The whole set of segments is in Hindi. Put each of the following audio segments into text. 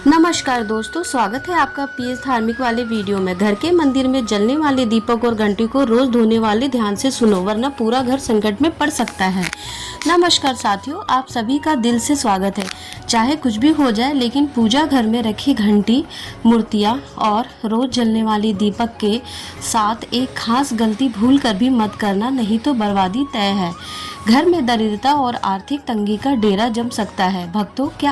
नमस्कार दोस्तों, स्वागत है आपका पीएस धार्मिक वाले वीडियो में। घर के मंदिर में जलने वाले दीपक और घंटी को रोज धोने वाले ध्यान से सुनो, वरना पूरा घर संकट में पड़ सकता है। नमस्कार साथियों, आप सभी का दिल से स्वागत है। चाहे कुछ भी हो जाए, लेकिन पूजा घर में रखी घंटी, मूर्तियाँ और रोज जलने वाली दीपक के साथ एक खास गलती भूल कर भी मत करना, नहीं तो बर्बादी तय है। घर में दरिद्रता और आर्थिक तंगी का डेरा जम सकता है। भक्तों, क्या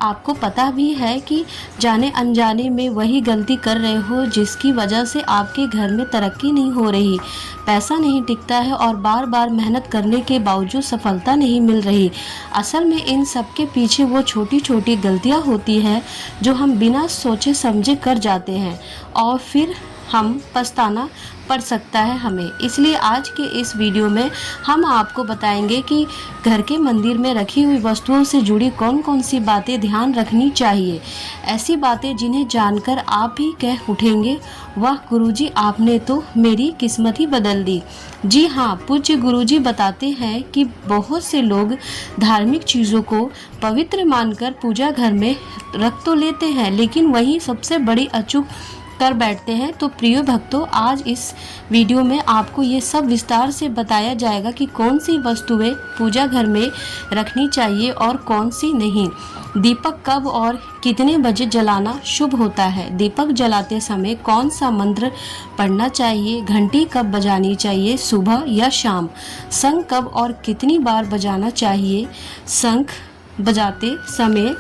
आपको पता भी है कि जाने अनजाने में वही गलती कर रहे हो जिसकी वजह से आपके घर में तरक्की नहीं हो रही, पैसा नहीं टिकता है और बार बार मेहनत करने के बावजूद सफलता नहीं मिल रही। असल में इन सब के पीछे वो छोटी छोटी गलतियां होती हैं जो हम बिना सोचे समझे कर जाते हैं और फिर हम पछताना पड़ सकता है हमें। इसलिए आज के इस वीडियो में हम आपको बताएंगे कि घर के मंदिर में रखी हुई वस्तुओं से जुड़ी कौन कौन सी बातें ध्यान रखनी चाहिए। ऐसी बातें जिन्हें जानकर आप भी कह उठेंगे, वाह गुरुजी, आपने तो मेरी किस्मत ही बदल दी। जी हाँ, पूज्य गुरुजी बताते हैं कि बहुत से लोग धार्मिक चीज़ों को पवित्र मानकर पूजा घर में रख तो लेते हैं, लेकिन वही सबसे बड़ी अचूक कर बैठते हैं। तो प्रिय भक्तों, आज इस वीडियो में आपको ये सब विस्तार से बताया जाएगा कि कौन सी वस्तुएं पूजा घर में रखनी चाहिए और कौन सी नहीं। दीपक कब और कितने बजे जलाना शुभ होता है, दीपक जलाते समय कौन सा मंत्र पढ़ना चाहिए, घंटी कब बजानी चाहिए, सुबह या शाम, शंख कब और कितनी बार बजाना चाहिए, शंख बजाते समय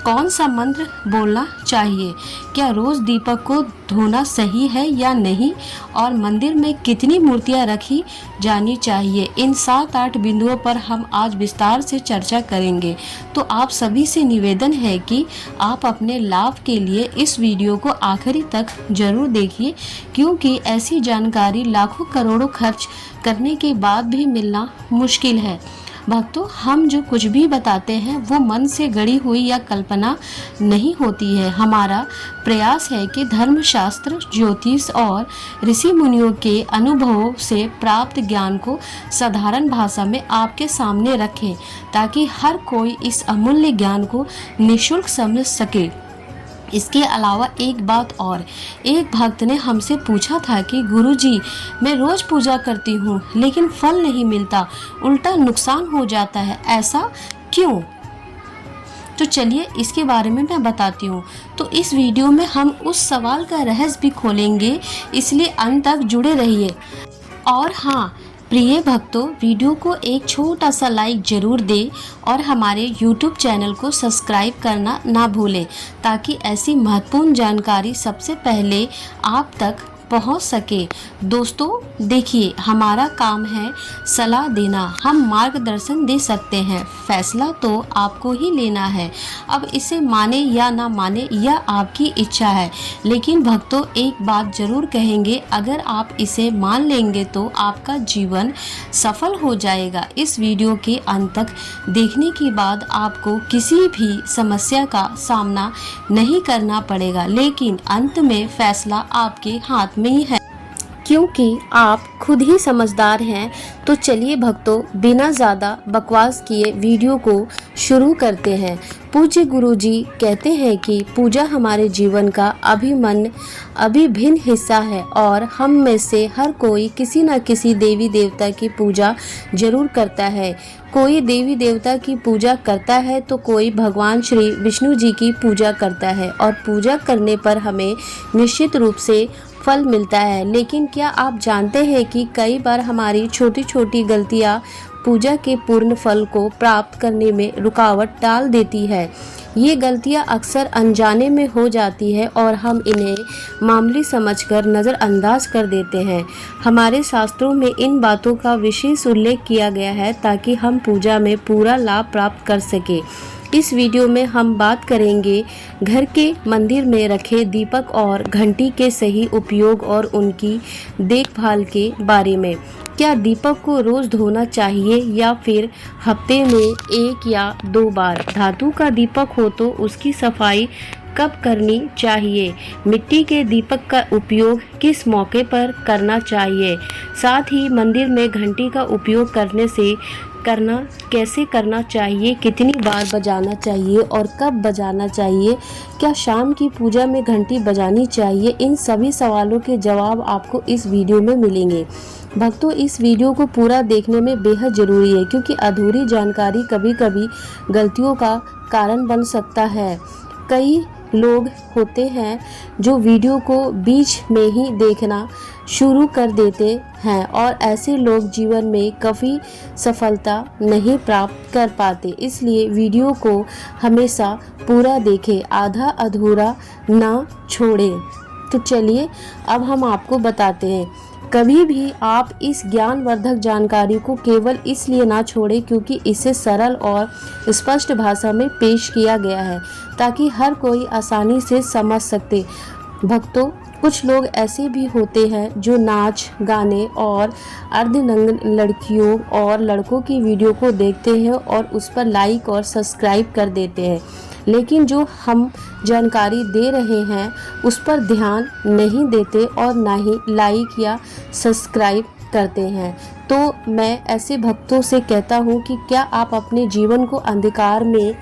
कौन सा मंत्र बोलना चाहिए, क्या रोज़ दीपक को धोना सही है या नहीं, और मंदिर में कितनी मूर्तियां रखी जानी चाहिए। इन 7-8 बिंदुओं पर हम आज विस्तार से चर्चा करेंगे। तो आप सभी से निवेदन है कि आप अपने लाभ के लिए इस वीडियो को आखिरी तक जरूर देखिए, क्योंकि ऐसी जानकारी लाखों करोड़ों खर्च करने के बाद भी मिलना मुश्किल है। भक्तों, हम जो कुछ भी बताते हैं वो मन से गढ़ी हुई या कल्पना नहीं होती है। हमारा प्रयास है कि धर्मशास्त्र, ज्योतिष और ऋषि मुनियों के अनुभवों से प्राप्त ज्ञान को साधारण भाषा में आपके सामने रखें, ताकि हर कोई इस अमूल्य ज्ञान को निःशुल्क समझ सके। इसके अलावा एक बात और, एक भक्त ने हमसे पूछा था कि गुरुजी, मैं रोज पूजा करती हूँ लेकिन फल नहीं मिलता, उल्टा नुकसान हो जाता है, ऐसा क्यों? तो चलिए इसके बारे में मैं बताती हूँ। तो इस वीडियो में हम उस सवाल का रहस्य भी खोलेंगे, इसलिए अंत तक जुड़े रहिए। और हाँ प्रिय भक्तों, वीडियो को एक छोटा सा लाइक जरूर दें और हमारे YouTube चैनल को सब्सक्राइब करना ना भूलें, ताकि ऐसी महत्वपूर्ण जानकारी सबसे पहले आप तक पहुंच सके। दोस्तों देखिए, हमारा काम है सलाह देना, हम मार्गदर्शन दे सकते हैं, फैसला तो आपको ही लेना है। अब इसे माने या ना माने यह आपकी इच्छा है, लेकिन भक्तों एक बात जरूर कहेंगे, अगर आप इसे मान लेंगे तो आपका जीवन सफल हो जाएगा। इस वीडियो के अंत तक देखने के बाद आपको किसी भी समस्या का सामना नहीं करना पड़ेगा, लेकिन अंत में फैसला आपके हाथ में ही है, क्योंकि आप खुद ही समझदार हैं। तो चलिए भक्तों, बिना ज़्यादा बकवास किए वीडियो को शुरू करते हैं। पूज्य गुरुजी कहते हैं कि पूजा हमारे जीवन का अभिन्न हिस्सा है और हम में से हर कोई किसी न किसी देवी देवता की पूजा जरूर करता है। कोई देवी देवता की पूजा करता है तो कोई भगवान श्री विष्णु जी की पूजा करता है, और पूजा करने पर हमें निश्चित रूप से फल मिलता है। लेकिन क्या आप जानते हैं कि कई बार हमारी छोटी छोटी गलतियां पूजा के पूर्ण फल को प्राप्त करने में रुकावट डाल देती है। ये गलतियां अक्सर अनजाने में हो जाती है और हम इन्हें मामूली समझकर नज़रअंदाज कर देते हैं। हमारे शास्त्रों में इन बातों का विशेष उल्लेख किया गया है ताकि हम पूजा में पूरा लाभ प्राप्त कर सकें। इस वीडियो में हम बात करेंगे घर के मंदिर में रखे दीपक और घंटी के सही उपयोग और उनकी देखभाल के बारे में। क्या दीपक को रोज धोना चाहिए या फिर हफ्ते में 1 या 2 बार? धातु का दीपक हो तो उसकी सफाई कब करनी चाहिए? मिट्टी के दीपक का उपयोग किस मौके पर करना चाहिए? साथ ही मंदिर में घंटी का उपयोग करने से करना कैसे करना चाहिए, कितनी बार बजाना चाहिए और कब बजाना चाहिए, क्या शाम की पूजा में घंटी बजानी चाहिए, इन सभी सवालों के जवाब आपको इस वीडियो में मिलेंगे। भक्तों, इस वीडियो को पूरा देखने में बेहद ज़रूरी है क्योंकि अधूरी जानकारी कभी कभी गलतियों का कारण बन सकता है। कई लोग होते हैं जो वीडियो को बीच में ही देखना शुरू कर देते हैं और ऐसे लोग जीवन में कभी सफलता नहीं प्राप्त कर पाते। इसलिए वीडियो को हमेशा पूरा देखें, आधा अधूरा ना छोड़ें। तो चलिए अब हम आपको बताते हैं। कभी भी आप इस ज्ञानवर्धक जानकारी को केवल इसलिए ना छोड़ें क्योंकि इसे सरल और स्पष्ट भाषा में पेश किया गया है ताकि हर कोई आसानी से समझ सकते। भक्तों, कुछ लोग ऐसे भी होते हैं जो नाच गाने और अर्धनग्न लड़कियों और लड़कों की वीडियो को देखते हैं और उस पर लाइक और सब्सक्राइब कर देते हैं, लेकिन जो हम जानकारी दे रहे हैं उस पर ध्यान नहीं देते और ना ही लाइक या सब्सक्राइब करते हैं। तो मैं ऐसे भक्तों से कहता हूं कि क्या आप अपने जीवन को अंधकार में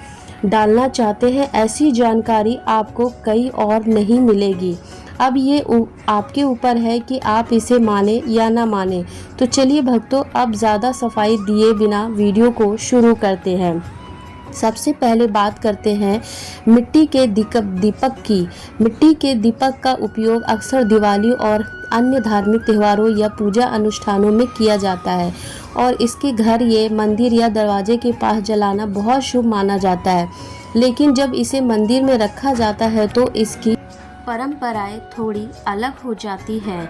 डालना चाहते हैं? ऐसी जानकारी आपको कहीं और नहीं मिलेगी। अब ये आपके ऊपर है कि आप इसे माने या ना माने। तो चलिए भक्तों, अब ज़्यादा सफाई दिए बिना वीडियो को शुरू करते हैं। सबसे पहले बात करते हैं मिट्टी के दीपक की। मिट्टी के दीपक का उपयोग अक्सर दिवाली और अन्य धार्मिक त्योहारों या पूजा अनुष्ठानों में किया जाता है और इसके घर या मंदिर या दरवाजे के पास जलाना बहुत शुभ माना जाता है। लेकिन जब इसे मंदिर में रखा जाता है तो इसकी परंपराएं थोड़ी अलग हो जाती है।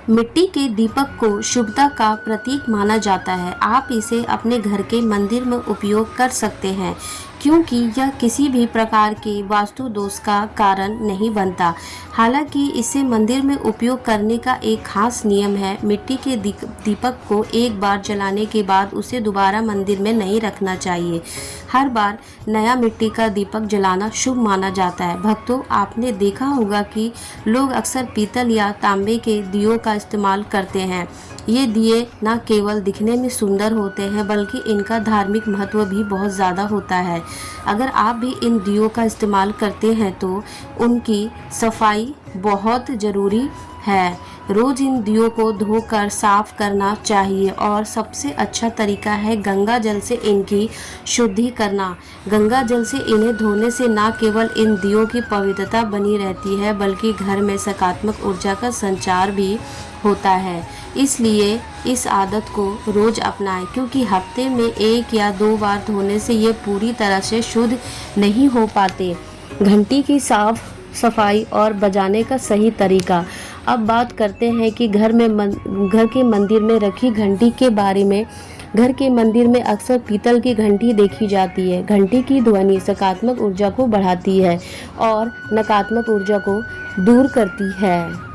मिट्टी के दीपक को शुभता का प्रतीक माना जाता है। आप इसे अपने घर के मंदिर में उपयोग कर सकते हैं क्योंकि यह किसी भी प्रकार के वास्तु दोष का कारण नहीं बनता। हालांकि इसे मंदिर में उपयोग करने का एक खास नियम है। मिट्टी के दीपक को एक बार जलाने के बाद उसे दोबारा मंदिर में नहीं रखना चाहिए। हर बार नया मिट्टी का दीपक जलाना शुभ माना जाता है। भक्तों, आपने देखा होगा कि लोग अक्सर पीतल या तांबे के दियों का इस्तेमाल करते हैं। ये दिए न केवल दिखने में सुंदर होते हैं बल्कि इनका धार्मिक महत्व भी बहुत ज़्यादा होता है। अगर आप भी इन दियों का इस्तेमाल करते हैं तो उनकी सफाई बहुत ज़रूरी है। रोज़ इन दियों को धोकर साफ करना चाहिए और सबसे अच्छा तरीका है गंगा जल से इनकी शुद्धि करना। गंगा जल से इन्हें धोने से न केवल इन दियों की पवित्रता बनी रहती है बल्कि घर में सकारात्मक ऊर्जा का संचार भी होता है। इसलिए इस आदत को रोज़ अपनाएं क्योंकि हफ्ते में 1 या 2 बार धोने से ये पूरी तरह से शुद्ध नहीं हो पाते। घंटी की साफ सफाई और बजाने का सही तरीका। अब बात करते हैं कि घर के मंदिर में रखी घंटी के बारे में। घर के मंदिर में अक्सर पीतल की घंटी देखी जाती है। घंटी की ध्वनि सकारात्मक ऊर्जा को बढ़ाती है और नकारात्मक ऊर्जा को दूर करती है।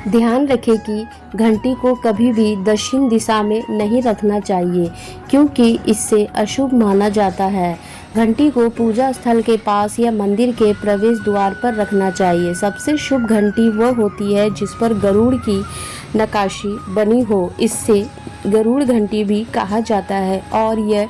ध्यान रखें कि घंटी को कभी भी दक्षिण दिशा में नहीं रखना चाहिए क्योंकि इससे अशुभ माना जाता है। घंटी को पूजा स्थल के पास या मंदिर के प्रवेश द्वार पर रखना चाहिए। सबसे शुभ घंटी वह होती है जिस पर गरुड़ की नक्काशी बनी हो। इससे गरुड़ घंटी भी कहा जाता है और यह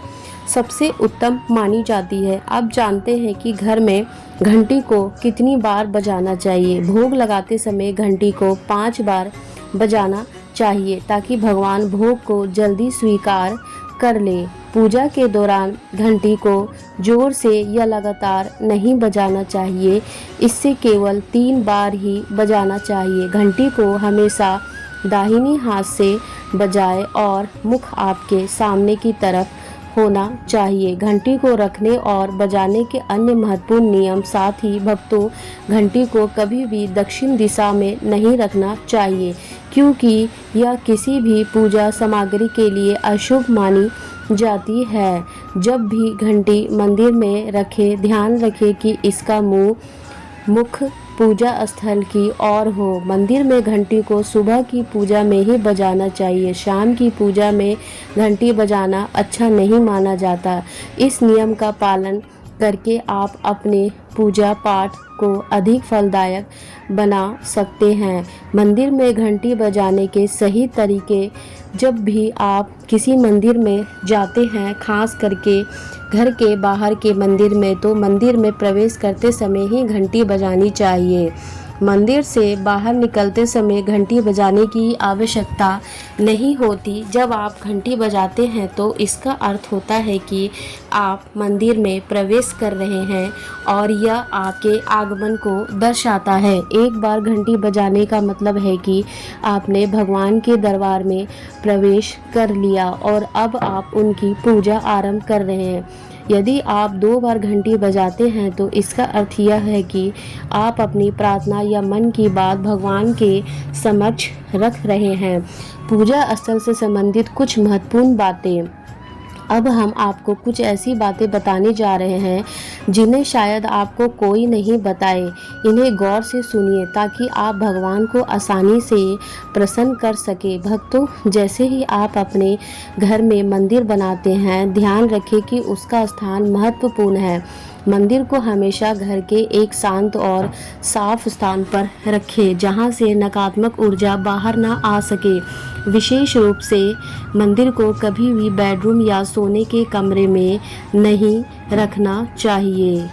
सबसे उत्तम मानी जाती है। अब जानते हैं कि घर में घंटी को कितनी बार बजाना चाहिए। भोग लगाते समय घंटी को 5 बार बजाना चाहिए ताकि भगवान भोग को जल्दी स्वीकार कर ले। पूजा के दौरान घंटी को जोर से या लगातार नहीं बजाना चाहिए। इससे केवल 3 बार ही बजाना चाहिए। घंटी को हमेशा दाहिनी हाथ से बजाएं और मुख आपके सामने की तरफ होना चाहिए। घंटी को रखने और बजाने के अन्य महत्वपूर्ण नियम। साथ ही भक्तों, घंटी को कभी भी दक्षिण दिशा में नहीं रखना चाहिए क्योंकि यह किसी भी पूजा सामग्री के लिए अशुभ मानी जाती है। जब भी घंटी मंदिर में रखें, ध्यान रखें कि इसका मुख पूजा स्थल की ओर हो। मंदिर में घंटी को सुबह की पूजा में ही बजाना चाहिए। शाम की पूजा में घंटी बजाना अच्छा नहीं माना जाता। इस नियम का पालन करके आप अपने पूजा पाठ को अधिक फलदायक बना सकते हैं। मंदिर में घंटी बजाने के सही तरीके। जब भी आप किसी मंदिर में जाते हैं, खास करके घर के बाहर के मंदिर में, तो मंदिर में प्रवेश करते समय ही घंटी बजानी चाहिए। मंदिर से बाहर निकलते समय घंटी बजाने की आवश्यकता नहीं होती। जब आप घंटी बजाते हैं तो इसका अर्थ होता है कि आप मंदिर में प्रवेश कर रहे हैं और यह आपके आगमन को दर्शाता है। एक बार घंटी बजाने का मतलब है कि आपने भगवान के दरबार में प्रवेश कर लिया और अब आप उनकी पूजा आरंभ कर रहे हैं। यदि आप 2 बार घंटी बजाते हैं तो इसका अर्थ यह है कि आप अपनी प्रार्थना या मन की बात भगवान के समक्ष रख रहे हैं। पूजा स्थल से संबंधित कुछ महत्वपूर्ण बातें। अब हम आपको कुछ ऐसी बातें बताने जा रहे हैं जिन्हें शायद आपको कोई नहीं बताए। इन्हें गौर से सुनिए ताकि आप भगवान को आसानी से प्रसन्न कर सके। भक्तों, जैसे ही आप अपने घर में मंदिर बनाते हैं, ध्यान रखें कि उसका स्थान महत्वपूर्ण है। मंदिर को हमेशा घर के एक शांत और साफ स्थान पर रखें जहां से नकारात्मक ऊर्जा बाहर ना आ सके। विशेष रूप से मंदिर को कभी भी बेडरूम या सोने के कमरे में नहीं रखना चाहिए।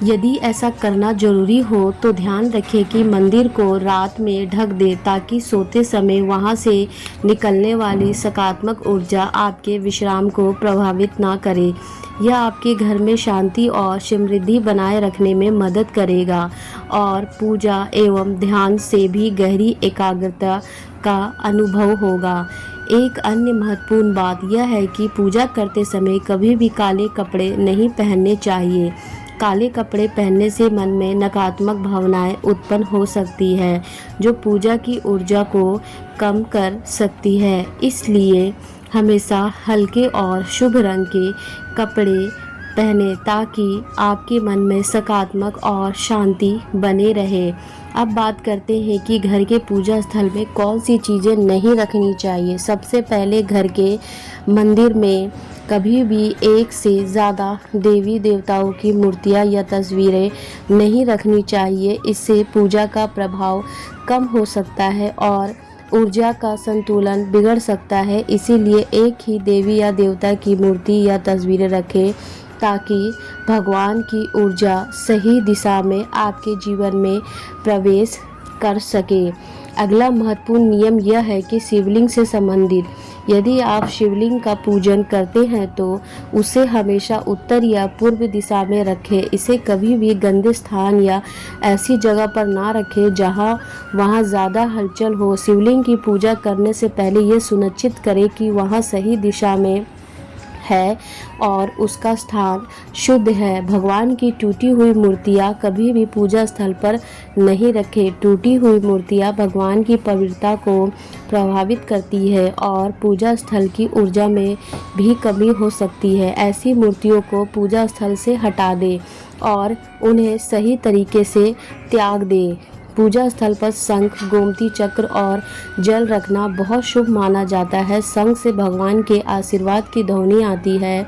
यदि ऐसा करना जरूरी हो तो ध्यान रखें कि मंदिर को रात में ढक दे ताकि सोते समय वहां से निकलने वाली सकारात्मक ऊर्जा आपके विश्राम को प्रभावित ना करे। यह आपके घर में शांति और समृद्धि बनाए रखने में मदद करेगा और पूजा एवं ध्यान से भी गहरी एकाग्रता का अनुभव होगा। एक अन्य महत्वपूर्ण बात यह है कि पूजा करते समय कभी भी काले कपड़े नहीं पहनने चाहिए। काले कपड़े पहनने से मन में नकारात्मक भावनाएं उत्पन्न हो सकती है जो पूजा की ऊर्जा को कम कर सकती है। इसलिए हमेशा हल्के और शुभ रंग के कपड़े पहने ताकि आपके मन में सकारात्मक और शांति बने रहे। अब बात करते हैं कि घर के पूजा स्थल में कौन सी चीज़ें नहीं रखनी चाहिए। सबसे पहले घर के मंदिर में कभी भी एक से ज़्यादा देवी देवताओं की मूर्तियाँ या तस्वीरें नहीं रखनी चाहिए। इससे पूजा का प्रभाव कम हो सकता है और ऊर्जा का संतुलन बिगड़ सकता है। इसीलिए एक ही देवी या देवता की मूर्ति या तस्वीरें रखें ताकि भगवान की ऊर्जा सही दिशा में आपके जीवन में प्रवेश कर सके। अगला महत्वपूर्ण नियम यह है कि शिवलिंग से संबंधित यदि आप शिवलिंग का पूजन करते हैं तो उसे हमेशा उत्तर या पूर्व दिशा में रखें। इसे कभी भी गंदे स्थान या ऐसी जगह पर ना रखें जहां वहां ज़्यादा हलचल हो। शिवलिंग की पूजा करने से पहले ये सुनिश्चित करें कि वहां सही दिशा में है और उसका स्थान शुद्ध है। भगवान की टूटी हुई मूर्तियाँ कभी भी पूजा स्थल पर नहीं रखें। टूटी हुई मूर्तियाँ भगवान की पवित्रता को प्रभावित करती है और पूजा स्थल की ऊर्जा में भी कमी हो सकती है। ऐसी मूर्तियों को पूजा स्थल से हटा दें और उन्हें सही तरीके से त्याग दें। पूजा स्थल पर शंख, गोमती चक्र और जल रखना बहुत शुभ माना जाता है। शंख से भगवान के आशीर्वाद की ध्वनि आती है,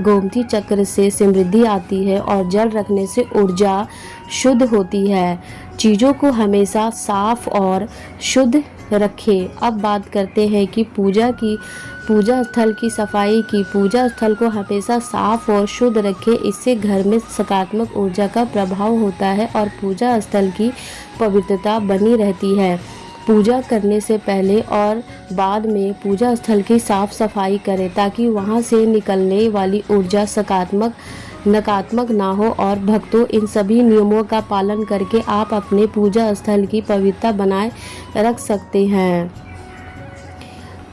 गोमती चक्र से समृद्धि आती है और जल रखने से ऊर्जा शुद्ध होती है। चीज़ों को हमेशा साफ और शुद्ध रखें। अब बात करते हैं कि पूजा स्थल की सफाई की। पूजा स्थल को हमेशा साफ और शुद्ध रखें। इससे घर में सकारात्मक ऊर्जा का प्रभाव होता है और पूजा स्थल की पवित्रता बनी रहती है। पूजा करने से पहले और बाद में पूजा स्थल की साफ सफाई करें ताकि वहां से निकलने वाली ऊर्जा नकारात्मक ना हो। और भक्तों, इन सभी नियमों का पालन करके आप अपने पूजा स्थल की पवित्रता बनाए रख सकते हैं।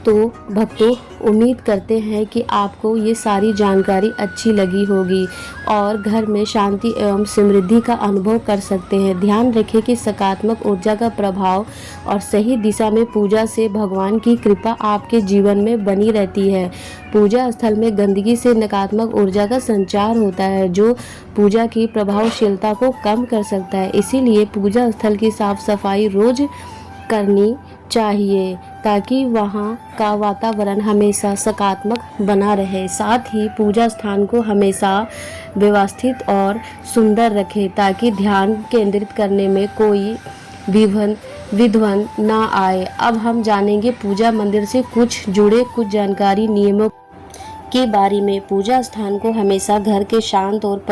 तो भक्तों, उम्मीद करते हैं कि आपको ये सारी जानकारी अच्छी लगी होगी और घर में शांति एवं समृद्धि का अनुभव कर सकते हैं। ध्यान रखें कि सकारात्मक ऊर्जा का प्रभाव और सही दिशा में पूजा से भगवान की कृपा आपके जीवन में बनी रहती है। पूजा स्थल में गंदगी से नकारात्मक ऊर्जा का संचार होता है जो पूजा की प्रभावशीलता को कम कर सकता है। इसीलिए पूजा स्थल की साफ सफाई रोज करनी चाहिए ताकि वहाँ का वातावरण हमेशा सकारात्मक बना रहे। साथ ही पूजा स्थान को हमेशा व्यवस्थित और सुंदर रखें ताकि ध्यान केंद्रित करने में कोई विघ्न ना आए। अब हम जानेंगे पूजा मंदिर से जुड़े कुछ जानकारी नियमों के बारे में। पूजा स्थान को हमेशा घर के शांत और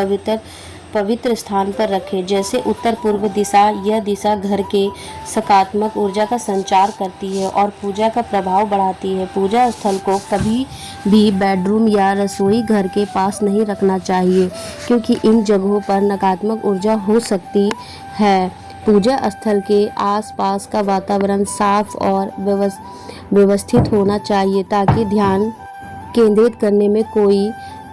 पवित्र स्थान पर रखें, जैसे उत्तर पूर्व दिशा। यह दिशा घर के सकारात्मक ऊर्जा का संचार करती है और पूजा का प्रभाव बढ़ाती है। पूजा स्थल को कभी भी बेडरूम या रसोई घर के पास नहीं रखना चाहिए, क्योंकि इन जगहों पर नकारात्मक ऊर्जा हो सकती है। पूजा स्थल के आसपास का वातावरण साफ और व्यवस्थित होना चाहिए ताकि ध्यान केंद्रित करने में कोई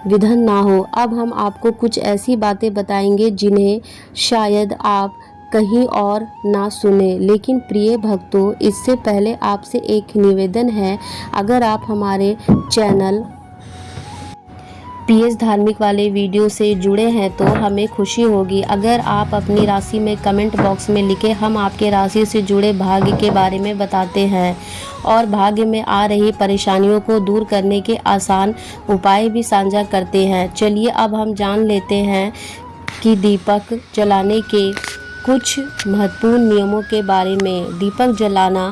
विघ्न ना हो। अब हम आपको कुछ ऐसी बातें बताएंगे जिन्हें शायद आप कहीं और ना सुने। लेकिन प्रिय भक्तों, इससे पहले आपसे एक निवेदन है, अगर आप हमारे चैनल पीएस धार्मिक वाले वीडियो से जुड़े हैं तो हमें खुशी होगी अगर आप अपनी राशि में कमेंट बॉक्स में लिखें। हम आपके राशि से जुड़े भाग्य के बारे में बताते हैं और भाग्य में आ रही परेशानियों को दूर करने के आसान उपाय भी साझा करते हैं। चलिए अब हम जान लेते हैं कि दीपक जलाने के कुछ महत्वपूर्ण नियमों के बारे में। दीपक जलाना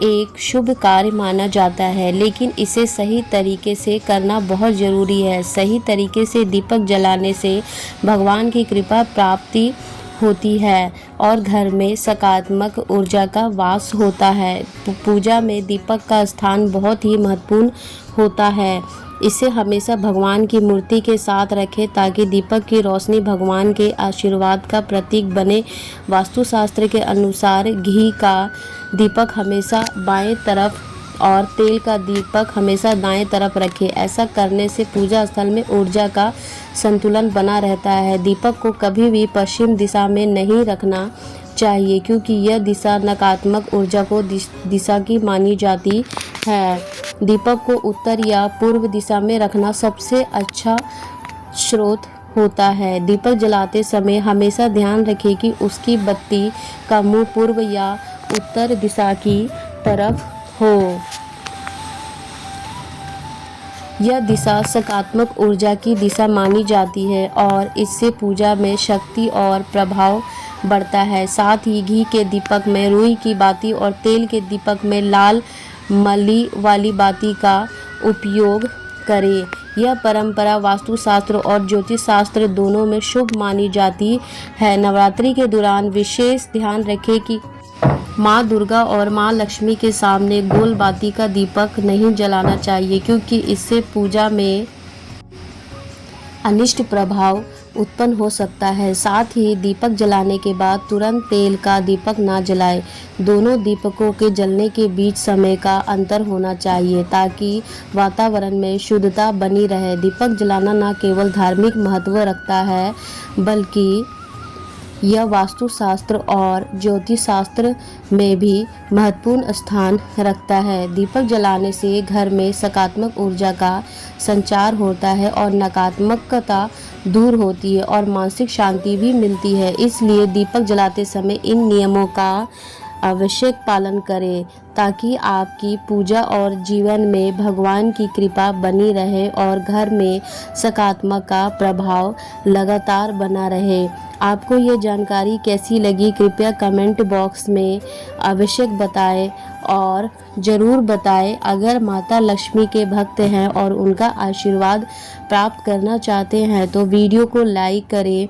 एक शुभ कार्य माना जाता है, लेकिन इसे सही तरीके से करना बहुत ज़रूरी है। सही तरीके से दीपक जलाने से भगवान की कृपा प्राप्ति होती है और घर में सकारात्मक ऊर्जा का वास होता है। पूजा में दीपक का स्थान बहुत ही महत्वपूर्ण होता है। इसे हमेशा भगवान की मूर्ति के साथ रखें ताकि दीपक की रोशनी भगवान के आशीर्वाद का प्रतीक बने। वास्तुशास्त्र के अनुसार घी का दीपक हमेशा बाएं तरफ और तेल का दीपक हमेशा दाएं तरफ रखें। ऐसा करने से पूजा स्थल में ऊर्जा का संतुलन बना रहता है। दीपक को कभी भी पश्चिम दिशा में नहीं रखना चाहिए, क्योंकि यह दिशा नकारात्मक ऊर्जा को दिशा की मानी जाती है। दीपक को उत्तर या पूर्व दिशा में रखना सबसे अच्छा स्रोत होता है। दीपक जलाते समय हमेशा ध्यान रखें कि उसकी बत्ती का मुंह पूर्व या उत्तर दिशा की तरफ हो। यह दिशा सकारात्मक ऊर्जा की दिशा मानी जाती है और इससे पूजा में शक्ति और प्रभाव बढ़ता है। साथ ही घी के दीपक में रुई की बाती और तेल के दीपक में लाल मली वाली बाती का उपयोग करें। यह परंपरा वास्तुशास्त्र और ज्योतिष शास्त्र दोनों में शुभ मानी जाती है। नवरात्रि के दौरान विशेष ध्यान रखें कि माँ दुर्गा और माँ लक्ष्मी के सामने गोल बाती का दीपक नहीं जलाना चाहिए, क्योंकि इससे पूजा में अनिष्ट प्रभाव उत्पन्न हो सकता है। साथ ही दीपक जलाने के बाद तुरंत तेल का दीपक ना जलाएं। दोनों दीपकों के जलने के बीच समय का अंतर होना चाहिए ताकि वातावरण में शुद्धता बनी रहे। दीपक जलाना न केवल धार्मिक महत्व रखता है, बल्कि यह वास्तुशास्त्र और ज्योतिष शास्त्र में भी महत्वपूर्ण स्थान रखता है। दीपक जलाने से घर में सकारात्मक ऊर्जा का संचार होता है और नकारात्मकता दूर होती है और मानसिक शांति भी मिलती है। इसलिए दीपक जलाते समय इन नियमों का आवश्यक पालन करें ताकि आपकी पूजा और जीवन में भगवान की कृपा बनी रहे और घर में सकारात्मक का प्रभाव लगातार बना रहे। आपको ये जानकारी कैसी लगी, कृपया कमेंट बॉक्स में आवश्यक बताएं और ज़रूर बताएं। अगर माता लक्ष्मी के भक्त हैं और उनका आशीर्वाद प्राप्त करना चाहते हैं तो वीडियो को लाइक करें